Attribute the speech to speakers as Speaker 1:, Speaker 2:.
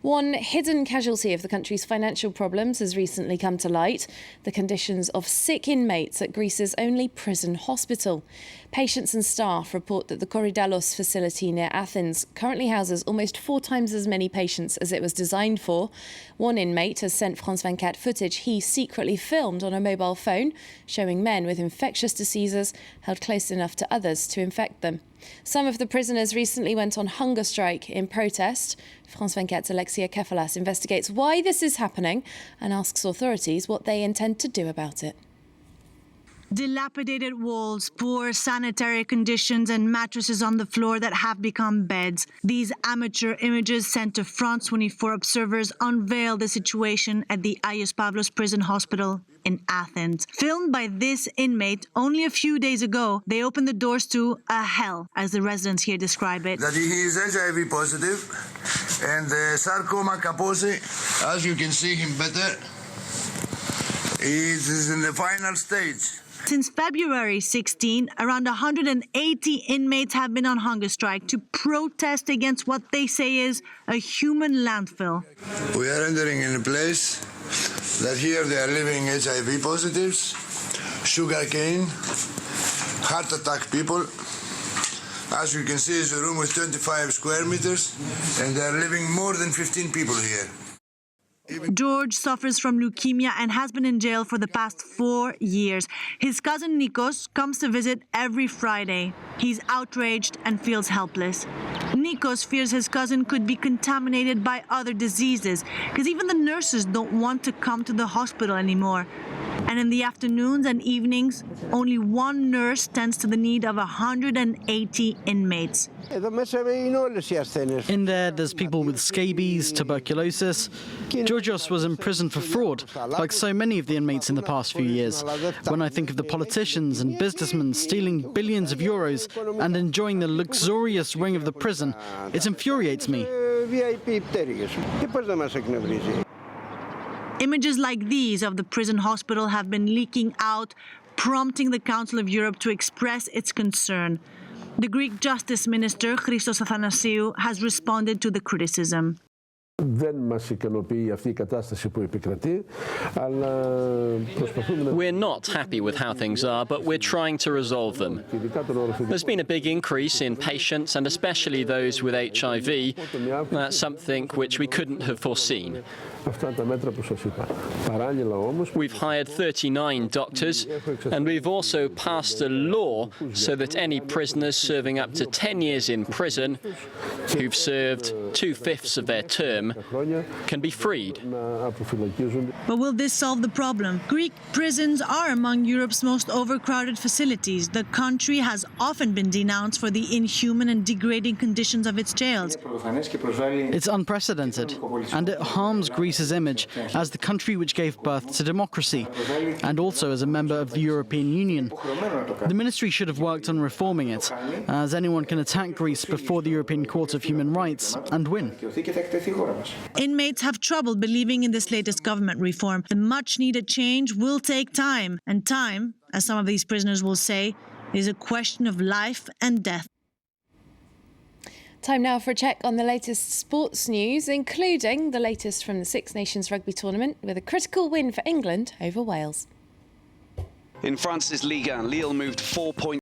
Speaker 1: One hidden casualty of the country's financial problems has recently come to light: the conditions of sick inmates at Greece's only prison hospital. Patients and staff report that the Korydallos facility near Athens currently houses almost 4 times as many patients as it was designed for. One inmate has sent France 24 footage he secretly filmed on a mobile phone, showing men with infectious diseases held close enough to others to infect them. Some of the prisoners recently went on hunger strike in protest. France 24's Alexia Kefalas investigates why this is happening and asks authorities what they intend to do about it.
Speaker 2: Dilapidated walls, poor sanitary conditions and mattresses on the floor that have become beds. These amateur images sent to France 24 observers unveil the situation at the Agios Pavlos prison hospital in Athens. Filmed by this inmate only a few days ago, they opened the doors to a hell, as the residents here describe it.
Speaker 3: That he is HIV positive, and the sarcoma kaposi, as you can see him better, is in the final stage.
Speaker 2: Since February 16, around 180 inmates have been on hunger strike to protest against what they say is a human landfill.
Speaker 3: We are entering in a place that here they are living HIV positives, sugarcane, heart attack people. As you can see, it's a room with 25 square meters, and they are living more than 15 people here.
Speaker 2: George suffers from leukemia and has been in jail for the past 4 years. His cousin Nikos comes to visit every Friday. He's outraged and feels helpless. Nikos fears his cousin could be contaminated by other diseases because even the nurses don't want to come to the hospital anymore. And in the afternoons and evenings, only one nurse tends to the need of 180 inmates.
Speaker 4: In there's people with scabies, tuberculosis. Georgios was in prison for fraud, like so many of the inmates in the past few years. When I think of the politicians and businessmen stealing billions of euros and enjoying the luxurious wing of the prison, it infuriates me.
Speaker 2: Images like these of the prison hospital have been leaking out, prompting the Council of Europe to express its concern. The Greek Justice Minister, Christos Athanasiou, has responded to the criticism.
Speaker 5: We're not happy with how things are, but we're trying to resolve them. There's been a big increase in patients, and especially those with HIV. That's something which we couldn't have foreseen. We've hired 39 doctors, and we've also passed a law so that any prisoners serving up to 10 years in prison who've served 2/5 of their term can be freed.
Speaker 2: But will this solve the problem? Greek prisons are among Europe's most overcrowded facilities. The country has often been denounced for the inhuman and degrading conditions of its jails.
Speaker 4: It's unprecedented, and it harms Greece's image as the country which gave birth to democracy, and also as a member of the European Union. The ministry should have worked on reforming it, as anyone can attack Greece before the European Court of Human Rights and win.
Speaker 2: Inmates have trouble believing in this latest government reform. The much-needed change will take time, and time, as some of these prisoners will say, is a question of life and death.
Speaker 1: Time now for a check on the latest sports news, including the latest from the Six Nations rugby tournament with a critical win for England over Wales.
Speaker 6: In France's Ligue 1, Lille moved 4 points